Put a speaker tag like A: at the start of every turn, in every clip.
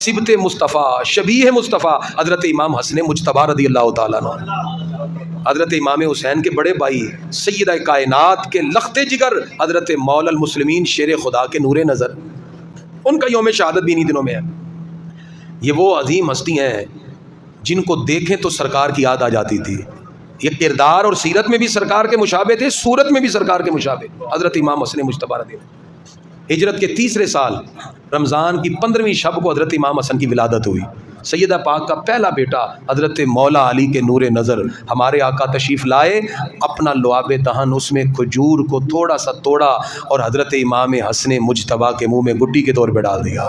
A: सिबत मुस्तफ़ा शबीह मुस्तफ़ा हज़रत इमाम हसन मुजतबा रदी अल्लाह ताला अन्हु, हज़रत इमाम हुसैन के बड़े भाई सैयदा कायनात के लख्ते जिगर हज़रत मौलल मुस्लिमीन शेर खुदा के नूर नज़र, उनका यौम शहादत भी इन्हीं दिनों में है। ये वो अजीम हस्ती हैं जिनको देखें तो सरकार की याद आ जाती थी। ये किरदार और सीरत में भी सरकार के मुशाबे थे, सूरत में भी सरकार के मुशाबे। हज़रत इमाम हसन मुजतबा रदी हिजरत के तीसरे साल रमज़ान की 15वीं शब को हज़रत इमाम हसन की विलादत हुई। सैयदा पाक का पहला बेटा हज़रत मौला अली के नूर नज़र हमारे आका तशरीफ़ लाए, अपना लुआब दहन उसमें खजूर को थोड़ा सा तोड़ा और हज़रत इमाम हसन मुजतबा के मुँह में गुड्डी के तौर पर डाल दिया।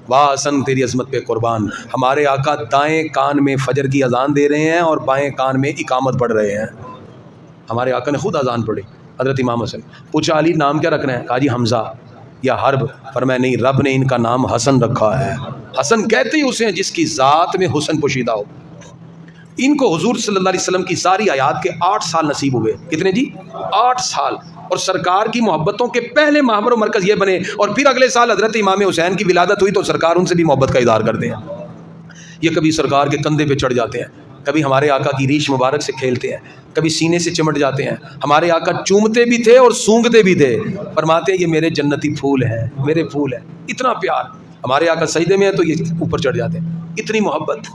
A: वाह हसन तेरी अज़मत पे कुर्बान। हमारे आका दाएँ कान में फजर की अजान दे रहे हैं और बाएँ कान में इकामत पढ़ रहे हैं। हमारे आका ने खुद अजान पढ़ी। हज़रत इमाम हसन पूछा अली नाम क्या रखना है? कहा जी हमज़ा या हर्ब। फरमाया नहीं, रब ने इनका नाम हसन रखा है। हसन कहते ही उसे हैं जिसकी ज़ात में हुस्न पोशीदा हो। इनको हुजूर सल्लल्लाहु अलैहि वसल्लम की सारी आयात के 8 साल नसीब हुए। कितने जी? 8 साल। और सरकार की मोहब्बतों के पहले महवर व मरकज़ ये बने और फिर अगले साल हज़रत इमाम हुसैन की विलादत हुई तो सरकार उनसे भी मोहब्बत का इज़हार करते हैं। ये कभी सरकार के कंधे पे चढ़ जाते हैं, कभी हमारे आका की रीश मुबारक से खेलते हैं, कभी सीने से चिमट जाते हैं। हमारे आका चूमते भी थे और सूंघते भी थे। फरमाते हैं ये मेरे जन्नती फूल हैं, मेरे फूल हैं। इतना प्यार। हमारे आका सजदे में है तो ये ऊपर चढ़ जाते हैं। इतनी मोहब्बत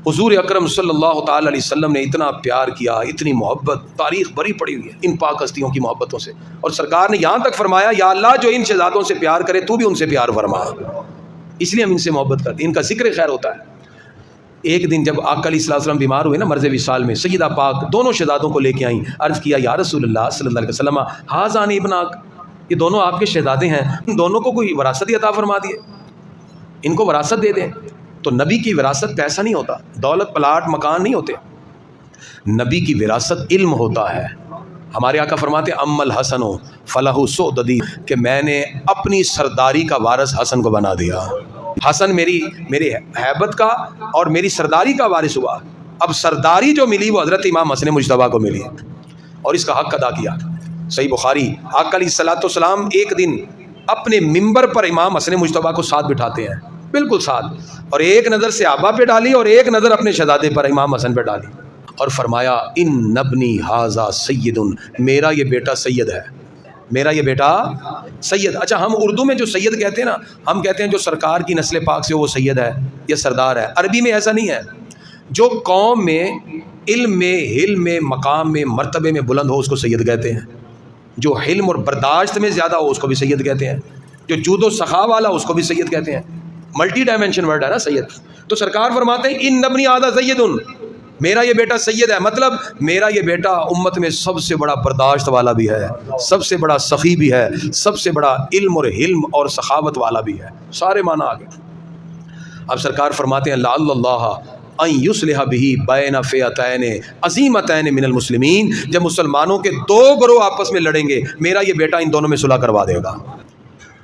A: हुजूर अकरम सल्लल्लाहु ताला अलैहि वसल्लम ने इतना प्यार किया, इतनी मोहब्बत तारीख़ भरी पड़ी हुई है इन पाक हस्तियों की मोहब्बतों से। और सरकार ने यहाँ तक फरमाया या अल्लाह जो इन शहजादों से प्यार करे तू भी उनसे प्यार फरमा। इसलिए हम इनसे मोहब्बत करते हैं, इनका जिक्र खैर होता है। एक दिन जब आका अलैहिस्सलाम बीमार हुए ना मर्ज़ विसाल में, सैयदा पाक दोनों शहजादों को लेके आई। अर्ज़ किया या रसूलल्लाह सल्लल्लाहु अलैहि वसल्लम हाज़ानी इब्नाक, ये दोनों आपके शहजादे हैं, इन दोनों को कोई विरासत ही अता फरमा दिए, इनको विरासत दे दें। तो नबी की विरासत पैसा नहीं होता, दौलत प्लाट मकान नहीं होते। नबी की विरासत इल्म होता है। हमारे आका फरमाते अम्मल हसन हो फलाहु सोददी, कि मैंने अपनी सरदारी का वारिस हसन को बना दिया। हसन मेरी हैबत का और मेरी सरदारी का वारिस हुआ। अब सरदारी जो मिली वो हज़रत इमाम हसन मुजतबा को मिली और इसका हक़ अदा किया। सही बुखारी आका अलैहिस्सलाम एक दिन अपने मिंबर पर इमाम हसन मुजतबा को साथ बिठाते हैं, बिल्कुल साथ, और एक नज़र से आबा पे डाली और एक नज़र अपने शहजादे पर इमाम हसन पे डाली और फरमाया इन नबनी हाजा सैयदुन, मेरा ये बेटा सैयद है, मेरा ये बेटा सैयद। अच्छा, हम उर्दू में जो सैयद कहते हैं ना, हम कहते हैं जो सरकार की नस्ल पाक से हो वो सैयद है या सरदार है। अरबी में ऐसा नहीं है। जो कौम में इल्म में हिल्म में मकाम में मर्तबे में बुलंद हो उसको सैयद कहते हैं। जो हिल्म और बर्दाश्त में ज़्यादा हो उसको भी सैयद कहते हैं। जो जूदो सखा वाला उसको भी सैयद कहते हैं। मल्टी डायमेंशन वर्ड है ना सैयद। तो सरकार फरमाते हैं इन नबनी आदा सैयदुन, मेरा ये बेटा सैयद है, मतलब मेरा ये बेटा उम्मत में सबसे बड़ा बर्दाश्त वाला भी है, सबसे बड़ा सखी भी है, सबसे बड़ा इल्म और हिल्म और सखावत वाला भी है। सारे माना आ गए। अब सरकार फरमाते हैं लअल्लाह अन युस्लिह बिही बैन फ़िअतैन अज़ीमतैन मिनल मुस्लिमीन, जब मुसलमानों के 2 गिरोह आपस में लड़ेंगे मेरा ये बेटा इन दोनों में सुलह करवा देगा।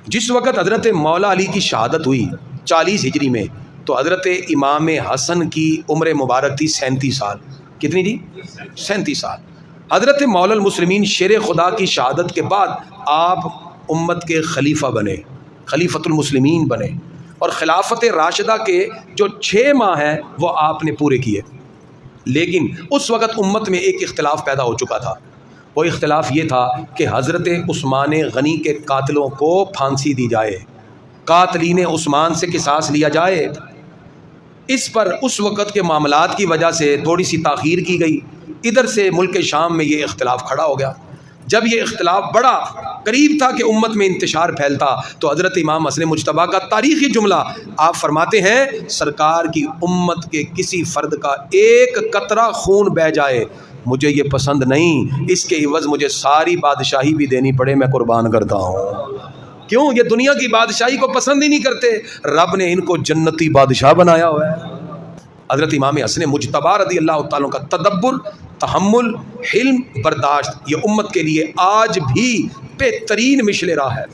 A: जिस वक़्त हज़रत मौला अली की शहादत हुई 40 हिजरी में, तो हज़रत इमाम हसन की उम्र मुबारक थी 37 साल। कितनी जी? 37 साल। हज़रत मौलल मुस्लिमीन शेर खुदा की शहादत के बाद आप उम्मत के खलीफा बने, खलीफतुल मुस्लिमीन बने, और खिलाफत राशिदा के जो 6 माह हैं वो आपने पूरे किए। लेकिन उस वक़्त उम्मत में एक इख्तिलाफ पैदा हो चुका था। वो इख्तिलाफ ये था कि हज़रत उस्मान गनी के कातिलों को फांसी दी जाए, कातलीन उस्मान से किसास लिया जाए। इस पर उस वक़्त के मामलात की वजह से थोड़ी सी ताख़ीर की गई। इधर से मुल्क शाम में ये इख्तिलाफ खड़ा हो गया। जब ये इख्तिलाफ बड़ा करीब था कि उम्मत में इंतशार फैलता, तो हज़रत इमाम हसन मुजतबा का तारीख़ी जुमला आप फरमाते हैं सरकार की उम्मत के किसी फ़र्द का एक कतरा खून बह जाए मुझे ये पसंद नहीं, इसके इवज़ मुझे सारी बादशाही भी देनी पड़े मैं कुर्बान करता हूँ। क्यों? ये दुनिया की बादशाही को पसंद ही नहीं करते। रब ने इनको जन्नती बादशाह बनाया हुआ है। हज़रत इमाम हसन मुजतबा रदी अल्लाह ताला का तदब्बुर, तहम्मुल, हिल्म, बर्दाश्त ये उम्मत के लिए आज भी बेहतरीन मिशल राह है।